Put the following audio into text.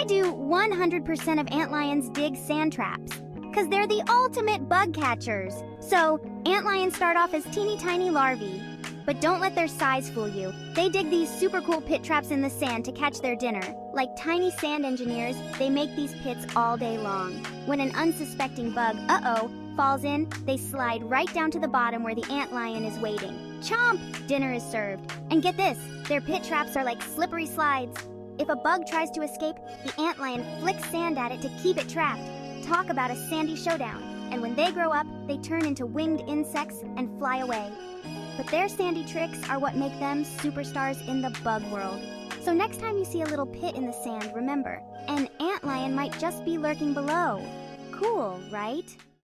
Why do 100% of antlions dig sand traps? Because they're the ultimate bug catchers. So, antlions start off as teeny tiny larvae. But don't let their size fool you. They dig these super cool pit traps in the sand to catch their dinner. Like tiny sand engineers, they make these pits all day long. When an unsuspecting bug, falls in, they slide right down to the bottom where the antlion is waiting. Chomp! Dinner is served. And get this, their pit traps are like slippery slides. If a bug tries to escape, the antlion flicks sand at it to keep it trapped. Talk about a sandy showdown. And when they grow up, they turn into winged insects and fly away. But their sandy tricks are what make them superstars in the bug world. So next time you see a little pit in the sand, remember, an antlion might just be lurking below. Cool, right?